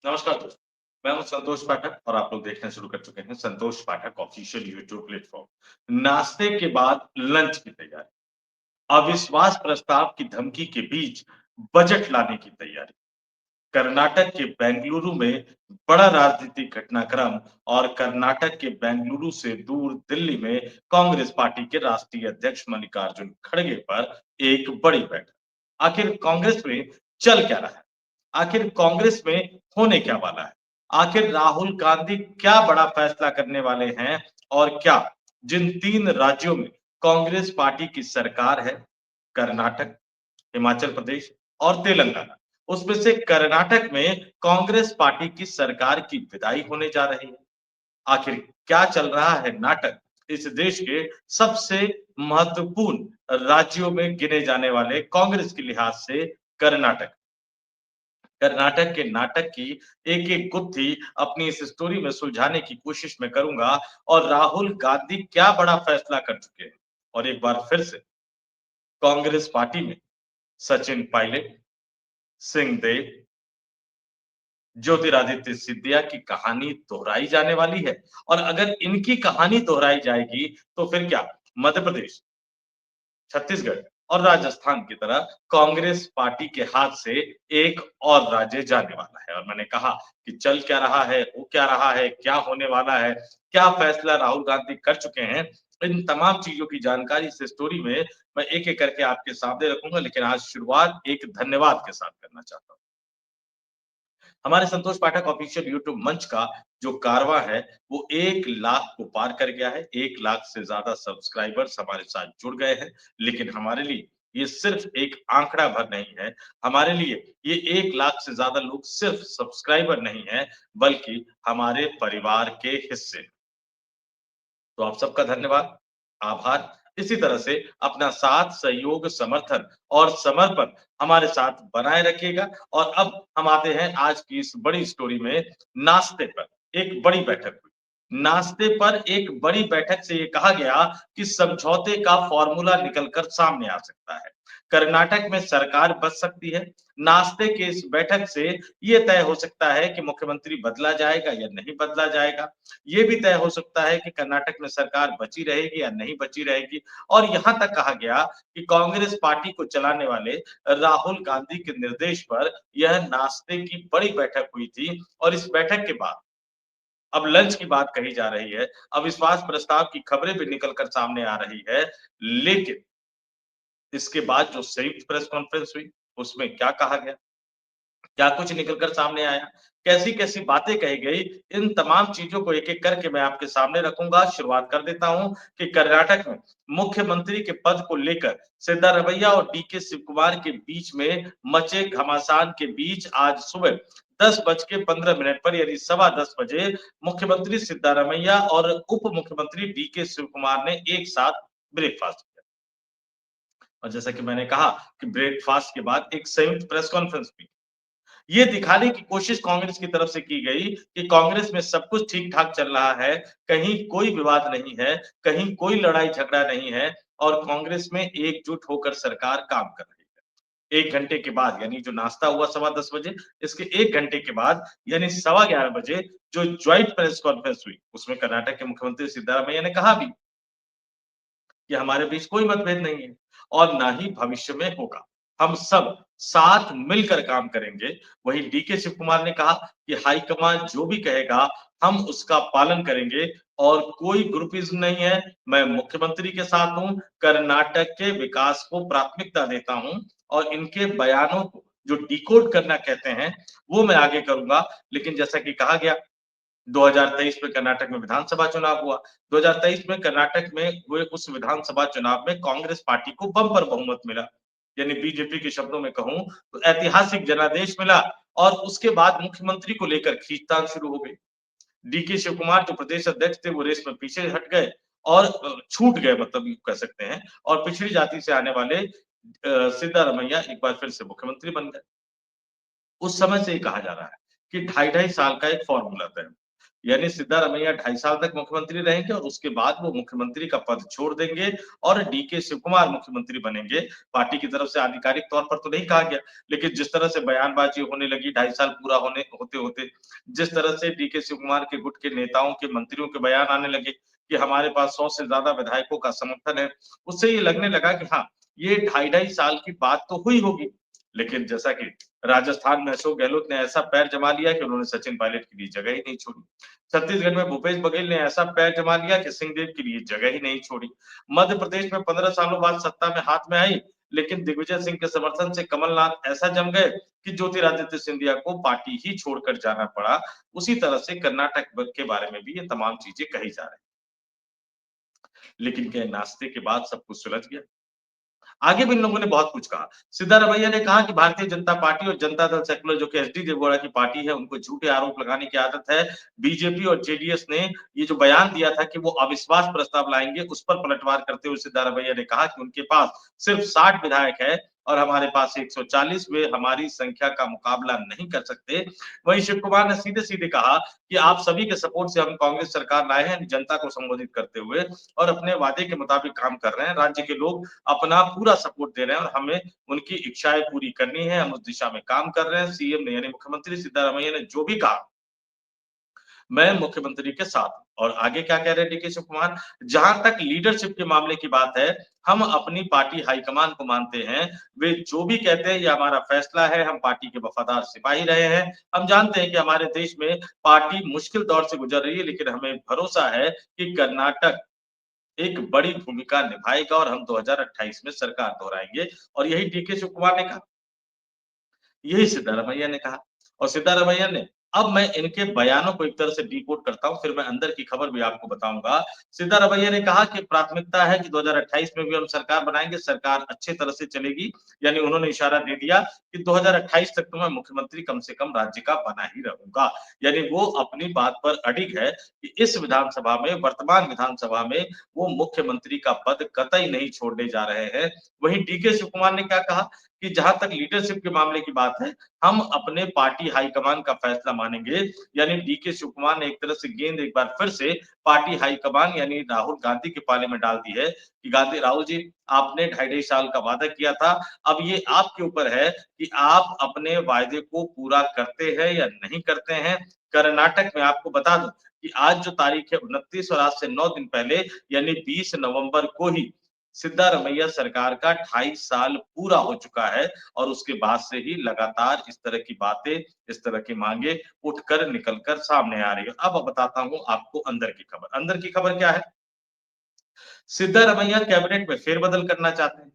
नमस्कार दोस्तों, मैं हूं संतोष पाठक और आप लोग देखना शुरू कर चुके हैं संतोष पाठक ऑफिशियल यूट्यूब प्लेटफॉर्म। नाश्ते के बाद लंच की तैयारी, अविश्वास प्रस्ताव की धमकी के बीच बजट लाने की तैयारी, कर्नाटक के बेंगलुरु में बड़ा राजनीतिक घटनाक्रम और कर्नाटक के बेंगलुरु से दूर दिल्ली में कांग्रेस पार्टी के राष्ट्रीय अध्यक्ष मल्लिकार्जुन खड़गे पर एक बड़ी बैठक। आखिर कांग्रेस में चल क्या रहा है? आखिर कांग्रेस में होने क्या वाला है? आखिर राहुल गांधी क्या बड़ा फैसला करने वाले हैं? और क्या जिन 3 राज्यों में कांग्रेस पार्टी की सरकार है, कर्नाटक, हिमाचल प्रदेश और तेलंगाना, उसमें से कर्नाटक में कांग्रेस पार्टी की सरकार की विदाई होने जा रही है। आखिर क्या चल रहा है नाटक इस देश के सबसे महत्वपूर्ण राज्यों में गिने जाने वाले कांग्रेस के लिहाज से कर्नाटक। कर्नाटक के नाटक की एक-एक गुत्थी अपनी इस स्टोरी में सुलझाने की कोशिश मैं करूँगा और राहुल गांधी क्या बड़ा फैसला कर चुके हैं। और एक बार फिर से कांग्रेस पार्टी में सचिन पायलट, सिंहदेव, ज्योतिरादित्य सिंधिया की कहानी दोहराई जाने वाली है और अगर इनकी कहानी दोहराई जाएगी तो फिर क्या मध्य प्रदेश, छत्तीसगढ़ और राजस्थान की तरह कांग्रेस पार्टी के हाथ से एक और राज्य जाने वाला है। और मैंने कहा कि चल क्या रहा है, हो क्या रहा है, क्या होने वाला है, क्या फैसला राहुल गांधी कर चुके हैं, इन तमाम चीजों की जानकारी इस स्टोरी में मैं एक-एक करके आपके सामने रखूंगा। लेकिन आज शुरुआत एक धन्यवाद के साथ करना चाहता हूँ। हमारे संतोष पाठक ऑफिशियल यूट्यूब मंच का जो कारवां है, वो 1 लाख को पार कर गया है। 1 लाख से ज़्यादा सब्सक्राइबर्स हमारे साथ जुड़ गए हैं। लेकिन हमारे लिए ये सिर्फ़ एक आंकड़ा भर नहीं है। हमारे लिए ये 1 लाख से ज़्यादा लोग सिर्फ़ सब्सक्राइबर नहीं हैं, बल्कि हमारे परिवार के हिस्से। तो आप सबका धन्यवाद, आभार। इसी तरह से अपना साथ, सहयोग, समर्थन और समर्पण हमारे साथ बनाए रखिएगा। और अब हम आते हैं आज की इस बड़ी स्टोरी में, नाश्ते पर एक बड़ी बैठक हुई। नाश्ते पर एक बड़ी बैठक से ये कहा गया कि समझौते का फॉर्मूला निकल कर सामने आ सकता है। कर्नाटक में सरकार बच सकती है। नाश्ते के इस बैठक से ये तय हो सकता है कि मुख्यमंत्री बदला जाएगा या नहीं बदला जाएगा। ये भी तय हो सकता है कि कर्नाटक में सरकार बची रहेगी या नहीं बची रहेगी। और यहाँ तक कहा गया कि कांग्रेस पार्टी को चलाने वाले राहुल गांधी के निर्देश पर यह नाश्ते की बड़ी बैठक हुई थी। और इस बैठक के बाद अब लंच की बात कही जा रही है, अविश्वास प्रस्ताव की खबरें भी निकल कर सामने आ रही है। लेकिन इसके बाद जो संयुक्त प्रेस कॉन्फ्रेंस हुई, उसमें क्या कहा गया? क्या कुछ निकल कर सामने आया? कैसी-कैसी बातें कही गई? इन तमाम चीज़ों को एक-एक करके मैं आपके सामने रखूँगा। शुरुआत कर देता हूँ कि कर्नाटक में मुख्यमंत्री के पद को लेकर सिद्धारमैया और डीके शिवकुमार के बीच में मचे घमासान के बीच आज सुबह 10 बज के 15 मिनट पर यानी सवा 10 बजे मुख्यमंत्री सिद्धारमैया और उप मुख्यमंत्री डीके शिवकुमार ने एक साथ ब्रेकफास्ट किया। और जैसा कि मैंने कहा कि ब्रेकफास्ट के बाद एक संयुक्त प्रेस कॉन्फ्रेंस भी। ये दिखाने की कोशिश कांग्रेस की तरफ से की गई कि कांग्रेस में सब कुछ ठीक-ठाक चल रहा है, कहीं कोई विवाद नहीं है, कहीं कोई लड़ाई-झगड़ा नहीं है और कांग्रेस में एकजुट होकर सरकार काम कर रही है। 1 घंटे के बाद यानी जो नाश्ता हुआ सवा 10 बजे, इसके 1 घंटे के बाद यानी सवा 11 बजे जो जॉइंट प्रेस कॉन्फ्रेंस हुई, उसमें कर्नाटक के मुख्यमंत्री सिद्धारमैया ने कहा भी कि हमारे बीच कोई मतभेद नहीं है और ना ही भविष्य में होगा। हम सब साथ मिलकर काम करेंगे। वहीं डीके शिव कुमार ने कहा कि हाईकमान जो भी कहेगा हम उसका पालन करेंगे और कोई ग्रुपिज़्म नहीं है। मैं मुख्यमंत्री के साथ हूँ, कर्नाटक के विकास को प्राथमिकता देता हूँ और इनके बयानों को जो डिकोड करना कहते हैं, वो मैं आगे करूँगा। लेकिन जैसा कि कहा गया 2023 में कर्नाटक में विधानसभा चुनाव हुआ। 2023 में कर्नाटक में हुए उस विधानसभा चुनाव में कांग्रेस पार्टी को बंपर बहुमत मिला। यानी बीजेपी के शब्दों में कहूँ तो ऐतिहासिक जनादेश मिला और उसके बाद मुख्यमंत्री को लेकर खींचतान शुरू हो गई। डीके शिवकुमार जो प्रदेश अध्यक्ष थे वो रेस में पीछे हट गए और छूट गए मतलब यूँ कह सकते हैं और पिछड़ी जाति से आने वाले सिद्धारमैया एक बार फिर से मुख्यमंत्री बन गए। उस समय से ये कहा जा रहा है कि ढाई-ढाई साल का एक फॉर्मूला तय हुआ। यानी सिद्धारमैया 2.5 साल तक मुख्यमंत्री रहेंगे और उसके बाद वो मुख्यमंत्री का पद छोड़ देंगे और डीके शिवकुमार मुख्यमंत्री बनेंगे। पार्टी की तरफ से आधिकारिक तौर पर तो नहीं कहा गया, लेकिन जिस तरह से बयानबाज़ी होने लगी 2.5 साल पूरा होते-होते, जिस तरह से डीके शिवकुमार के गुट के नेताओं के, मंत्रियों के बयान आने लगे कि हमारे पास 100 से ज़्यादा विधायकों का समर्थन है, उससे ये लगने लगा कि हाँ, ये ढाई-ढाई साल की बात तो हुई होगी। लेकिन जैसा कि राजस्थान में अशोक गहलोत ने ऐसा पैर जमा लिया कि उन्होंने सचिन पायलट के लिए जगह ही नहीं छोड़ी। छत्तीसगढ़ में भूपेश बघेल ने ऐसा पैर जमा लिया कि सिंहदेव के लिए जगह ही नहीं छोड़ी। मध्य प्रदेश में 15 सालों बाद सत्ता में हाथ में आई, लेकिन दिग्विजय सिंह के समर्थन से कमलनाथ ऐसा जम गए कि ज्योतिरादित्य सिंधिया को पार्टी ही छोड़कर जाना पड़ा। उसी तरह से कर्नाटक के बारे में भी ये तमाम चीजें कही जा रही हैं। लेकिन क्या नाश्ते के बाद सब कुछ सुलझ गया? आगे भी इन लोगों ने बहुत कुछ कहा। सिद्धारमैया ने कहा कि भारतीय जनता पार्टी और जनता दल सेकुलर जो कि एचडी देवगौड़ा की पार्टी है, उनको झूठे आरोप लगाने की आदत है। बीजेपी और जेडीएस ने ये जो बयान दिया था कि वो अविश्वास प्रस्ताव लाएँगे, उस पर पलटवार करते हुए सिद्धारमैया ने कहा कि उनके पास सिर्फ 60 विधायक है और हमारे पास 140 वे हमारी संख्या का मुकाबला नहीं कर सकते। वहीं शिव कुमार ने सीधे-सीधे कहा कि आप सभी के सपोर्ट से हम कांग्रेस सरकार लाए हैं, जनता को संबोधित करते हुए और अपने वादे के मुताबिक काम कर रहे हैं। राज्य के लोग अपना पूरा सपोर्ट दे रहे हैं और हमें उनकी इच्छाएँ पूरी करनी है, हम उस दिशा में काम कर रहे हैं। सीएम ने यानी मुख्यमंत्री सिद्धारमैया ने जो भी कहा, मैं मुख्यमंत्री के साथ हूँ। और आगे क्या कह रहे हैं डीके शिव कुमार? जहाँ तक लीडरशिप के मामले की बात है, हम अपनी पार्टी हाईकमान को मानते हैं। वे जो भी कहते हैं ये हमारा फैसला है, हम पार्टी के वफादार सिपाही रहे हैं। हम जानते हैं कि हमारे देश में पार्टी मुश्किल दौर से गुज़र रही है, लेकिन हमें भरोसा है कि कर्नाटक एक बड़ी भूमिका निभाएगा और हम 2028 में सरकार दोहराएँगे और यही डीके शिव कुमार ने कहा। यही सिद्धारमैया ने कहा और सिद्धारमैया ने अब मैं इनके बयानों को एक तरह से डिकोड करता हूँ, फिर मैं अंदर की खबर भी आपको बताऊँगा। सिद्धारमैया ने कहा कि प्राथमिकता है कि 2028 में भी हम सरकार बनाएँगे, सरकार अच्छी तरह से चलेगी। यानी उन्होंने इशारा दे दिया कि 2028 तक तो मैं मुख्यमंत्री कम से कम राज्य का बना ही रहूँगा। यानी वो अपनी बात पर अडिग है कि इस विधानसभा में, वर्तमान विधानसभा में वो मुख्यमंत्री का पद कतई नहीं छोड़ने जा रहे हैं। वहीं डीके शिव कुमार ने क्या कहा कि जहाँ तक लीडरशिप के मामले की बात है, हम अपने पार्टी हाईकमान का फैसला मानेंगे। यानी डीके शिव कुमार ने एक तरह से गेंद एक बार फिर से पार्टी हाईकमान यानी राहुल गांधी के पाले में डाल दी है कि गांधी राहुल जी आपने ढाई-ढाई साल का वादा किया था, अब ये आपके ऊपर है कि आप अपने वायदे को पूरा करते हैं या नहीं करते हैं। कर्नाटक में आपको बता दूँ कि आज जो तारीख है 29 और आज से 9 दिन पहले यानी 20 नवंबर को ही सिद्धारमैया सरकार का 2.5 साल पूरा हो चुका है और उसके बाद से ही लगातार इस तरह की बातें, इस तरह की माँगे उठकर निकल कर सामने आ रही है। अब बताता हूँ आपको अंदर की खबर। अंदर की खबर क्या है? सिद्धारमैया कैबिनेट में फेरबदल करना चाहते हैं।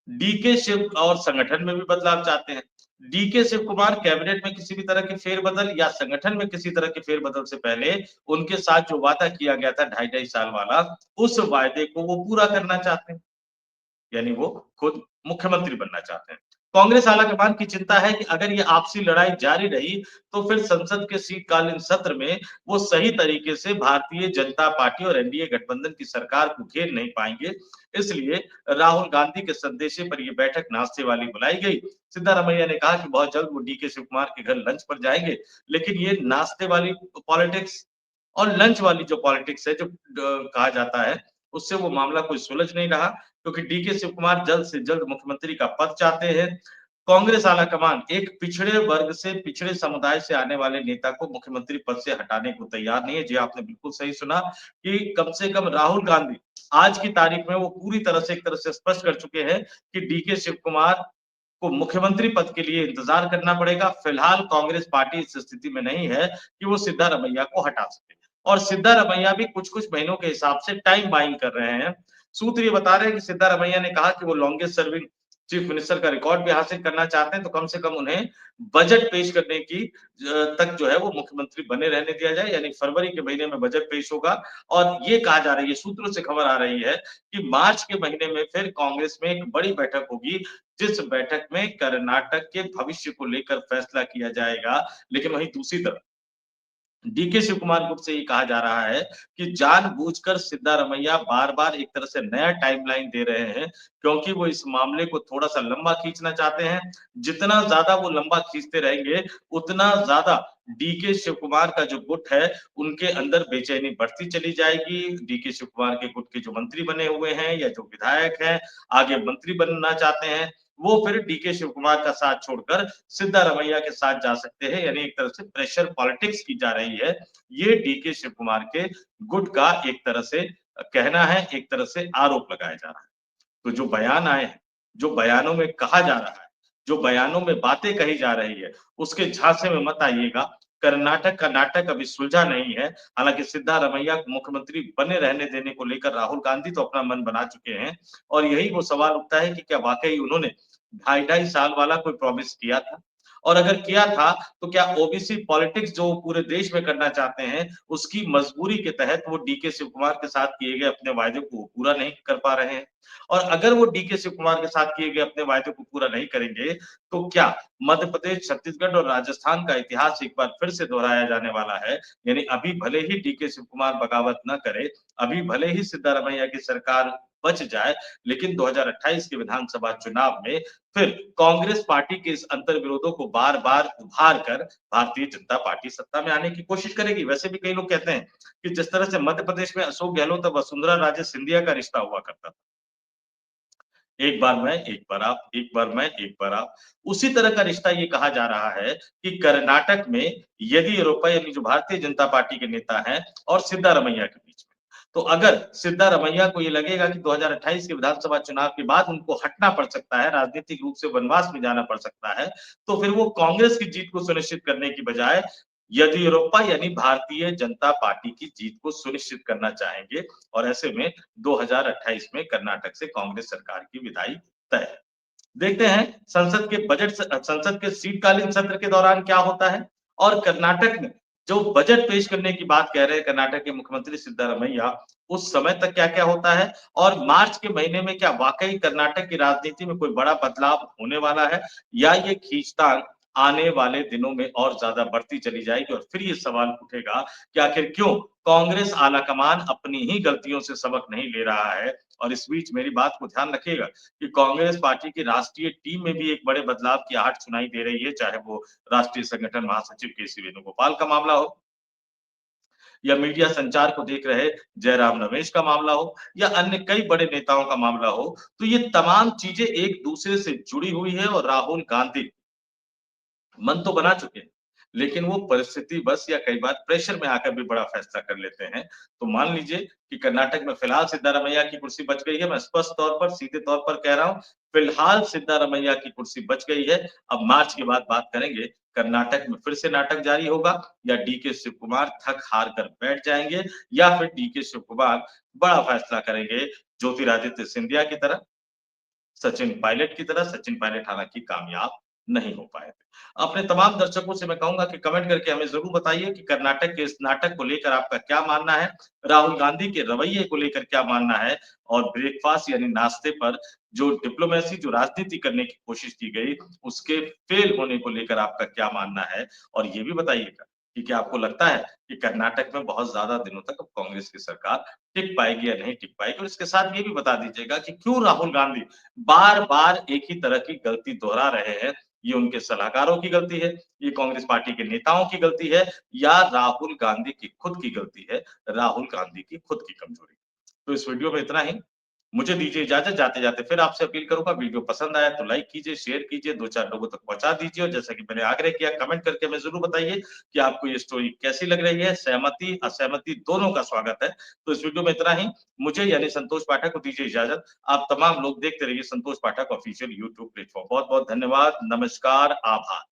डीके शिव और संगठन में भी बदलाव चाहते हैं। डीके शिव कुमार कैबिनेट में किसी भी तरह के फेरबदल या संगठन में किसी तरह के फेरबदल से पहले उनके साथ जो वादा किया गया था ढाई-ढाई साल वाला, उस वायदे को वो पूरा करना चाहते हैं। यानी वो खुद मुख्यमंत्री बनना चाहते हैं। कांग्रेस आलाकमान की चिंता है कि अगर ये आपसी लड़ाई जारी रही, तो फिर संसद के शीतकालीन सत्र में वो सही तरीके से भारतीय जनता पार्टी और एनडीए गठबंधन की सरकार को घेर नहीं पाएँगे। इसलिए राहुल गांधी के संदेशे पर ये बैठक नाश्ते वाली बुलाई गई। सिद्धारमैया ने कहा कि बहुत जल्द वो डीके शिव कुमार के घर लंच पर जाएँगे, लेकिन ये नाश्ते वाली पॉलिटिक्स और लंच वाली जो पॉलिटिक्स है, जो कहा जाता है, उससे वो मामला कोई सुलझ नहीं रहा। क्योंकि डीके शिव कुमार जल्द से जल्द मुख्यमंत्री का पद चाहते हैं। कांग्रेस आलाकमान एक पिछड़े वर्ग से, पिछड़े समुदाय से आने वाले नेता को मुख्यमंत्री पद से हटाने को तैयार नहीं है। जी, आपने बिल्कुल सही सुना कि कम से कम राहुल गांधी आज की तारीख में वो पूरी तरह से एक तरह से स्पष्ट कर चुके हैं कि डीके शिव कुमार को मुख्यमंत्री पद के लिए इंतजार करना पड़ेगा। फिलहाल कांग्रेस पार्टी इस स्थिति में नहीं है कि वो सिद्धारमैया को हटा सके और सिद्धारमैया भी कुछ-कुछ महीनों के हिसाब से टाइम बाइंग कर रहे हैं। सूत्र ये बता रहे हैं कि सिद्धारमैया ने कहा कि वो लॉन्गेस्ट सर्विंग चीफ मिनिस्टर का रिकॉर्ड भी हासिल करना चाहते हैं, तो कम से कम उन्हें बजट पेश करने की तक जो है वो मुख्यमंत्री बने रहने दिया जाए, यानी फरवरी के महीने में बजट पेश होगा और ये कहा जा रही है, सूत्रों से खबर आ रही है कि मार्च के महीने में फिर कांग्रेस में एक बड़ी बैठक होगी, जिस बैठक में कर्नाटक के भविष्य को लेकर फैसला किया जाएगा। लेकिन वहीं दूसरी तरफ डीके शिव कुमार गुट से ये कहा जा रहा है कि जानबूझकर सिद्धारमैया बार-बार एक तरह से नया टाइमलाइन दे रहे हैं, क्योंकि वो इस मामले को थोड़ा-सा लंबा खींचना चाहते हैं। जितना ज़्यादा वो लंबा खींचते रहेंगे, उतना ज़्यादा डीके शिव कुमार का जो गुट है, उनके अंदर बेचैनी बढ़ती चली जाएगी। डीके शिव कुमार के गुट के जो मंत्री बने हुए हैं या जो विधायक हैं, आगे मंत्री बनना चाहते हैं, वो फिर डीके शिव कुमार का साथ छोड़कर सिद्धारमैया के साथ जा सकते हैं, यानी एक तरह से प्रेशर पॉलिटिक्स की जा रही है। ये डीके शिव कुमार के गुट का एक तरह से कहना है, एक तरह से आरोप लगाया जा रहा है। तो जो बयान आए हैं, जो बयानों में कहा जा रहा है, जो बयानों में बातें कही जा रही है, उसके झांसे में मत आइएगा। कर्नाटक का नाटक अभी सुलझा नहीं है। हालाँकि सिद्धारमैया को मुख्यमंत्री बने रहने देने को लेकर राहुल गांधी तो अपना मन बना चुके हैं और यही वो सवाल उठता है कि क्या वाक़ई उन्होंने ढाई-ढाई साल वाला कोई प्रॉमिस किया था? और अगर किया था, तो क्या ओबीसी पॉलिटिक्स जो पूरे देश में करना चाहते हैं, उसकी मजबूरी के तहत वो डीके शिव कुमार के साथ किए गए अपने वायदे को पूरा नहीं कर पा रहे हैं? और अगर वो डीके शिव कुमार के साथ किए गए अपने वायदे को पूरा नहीं करेंगे, तो क्या मध्य प्रदेश, छत्तीसगढ़ और राजस्थान का इतिहास एक बार फिर से दोहराया जाने वाला है? यानी अभी भले ही डीके शिव कुमार बगावत न करे, अभी भले ही सिद्धारमैया की सरकार बच जाए, लेकिन 2028 के विधानसभा चुनाव में फिर कांग्रेस पार्टी के इस अंतर्विरोधों को बार-बार उभार कर भारतीय जनता पार्टी सत्ता में आने की कोशिश करेगी। वैसे भी कई लोग कहते हैं कि जिस तरह से मध्य प्रदेश में अशोक गहलोत और वसुंधरा राजे सिंधिया का रिश्ता हुआ करता था। एक बार मैं, एक बार आप, एक बार मैं, एक बार आप। उसी तरह का रिश्ता ये कहा जा रहा है कि कर्नाटक में येदियुरप्पा यानी जो भारतीय जनता पार्टी के नेता हैं और सिद्धारमैया के बीच में। तो अगर सिद्धारमैया को ये लगेगा कि 2028 के विधानसभा चुनाव के बाद उनको हटना पड़ सकता है, राजनीतिक रूप से वनवास में जाना पड़ सकता है, तो फिर वो कांग्रेस की जीत को सुनिश्चित करने की बजाय येदियुरप्पा यानी भारतीय जनता पार्टी की जीत को सुनिश्चित करना चाहेंगे और ऐसे में 2028 में कर्नाटक से कांग्रेस सरकार की विदाई तय है। देखते हैं संसद के शीतकालीन सत्र के दौरान क्या होता है और कर्नाटक में जो बजट पेश करने की बात कह रहे हैं कर्नाटक के मुख्यमंत्री सिद्धारमैया, उस समय तक क्या-क्या होता है और मार्च के महीने में क्या वाक़ई कर्नाटक की राजनीति में कोई बड़ा बदलाव होने वाला है या ये खींचतान आने वाले दिनों में और ज़्यादा बढ़ती चली जाएगी और फिर ये सवाल उठेगा कि आखिर क्यों कांग्रेस आलाकमान अपनी ही गलतियों से सबक नहीं ले रहा है और इस बीच मेरी बात को ध्यान रखिएगा कि कांग्रेस पार्टी की राष्ट्रीय टीम में भी एक बड़े बदलाव की आहट सुनाई दे रही है, चाहे वो राष्ट्रीय संगठन महासचिव केसी वेणुगोपाल का मामला हो या मीडिया संचार को देख रहे जयराम रमेश का मामला हो या अन्य कई बड़े नेताओं का मामला हो, तो ये तमाम चीजें एक दूसरे से जुड़ी हुई है और राहुल गांधी मन तो बना चुके हैं, लेकिन वो परिस्थिति बस या कई बार प्रेशर में आकर भी बड़ा फैसला कर लेते हैं। तो मान लीजिए कि कर्नाटक में फिलहाल सिद्धारमैया की कुर्सी बच गई है, मैं स्पष्ट तौर पर, सीधे तौर पर कह रहा हूँ, फिलहाल सिद्धारमैया की कुर्सी बच गई है। अब मार्च के बाद बात करेंगे, कर्नाटक में फिर से नाटक जारी होगा या डीके शिव कुमार थक-हार कर बैठ जाएँगे या फिर डीके शिव कुमार बड़ा फैसला करेंगे, ज्योतिरादित्य सिंधिया की तरह सचिन पायलट हालाँकि कामयाब नहीं हो पाए थे। अपने तमाम दर्शकों से मैं कहूँगा कि कमेंट करके हमें ज़रूर बताइए कि कर्नाटक के इस नाटक को लेकर आपका क्या मानना है? राहुल गांधी के रवैये को लेकर क्या मानना है? और ब्रेकफ़ास्ट यानी नाश्ते पर जो डिप्लोमेसी जो राजनीति करने की कोशिश की गई, उसके फ़ेल होने को लेकर आपका क्या मानना है? और ये भी बताइएगा कि क्या आपको लगता है कि कर्नाटक में बहुत ज़्यादा दिनों तक अब कांग्रेस की सरकार टिक पाएगी या नहीं टिक पाएगी? और इसके साथ ये भी बता दीजिएगा कि क्यों राहुल गांधी बार-बार एक ही तरह की गलती दोहरा रहे हैं। ये उनके सलाहकारों की गलती है, ये कांग्रेस पार्टी के नेताओं की गलती है या राहुल गांधी की खुद की गलती है, राहुल गांधी की खुद की कमजोरी। तो इस वीडियो में इतना ही। मुझे दीजिए इजाज़त, जाते-जाते फिर आपसे अपील करूँगा वीडियो पसंद आया तो लाइक कीजिए, शेयर कीजिए, 2-4 लोगों तक पहुँचा दीजिए और जैसा कि मैंने आग्रह किया कमेंट करके हमें ज़रूर बताइए कि आपको ये स्टोरी कैसी लग रही है, सहमति, असहमति दोनों का स्वागत है। तो इस वीडियो में इतना ही। मुझे यानी संतोष पाठक को दीजिए इजाज़त। आप तमाम लोग देखते रहिए संतोष पाठक ऑफिशियल यूट्यूब प्लेटफ़ॉर्म। बहुत-बहुत धन्यवाद, नमस्कार, आभार।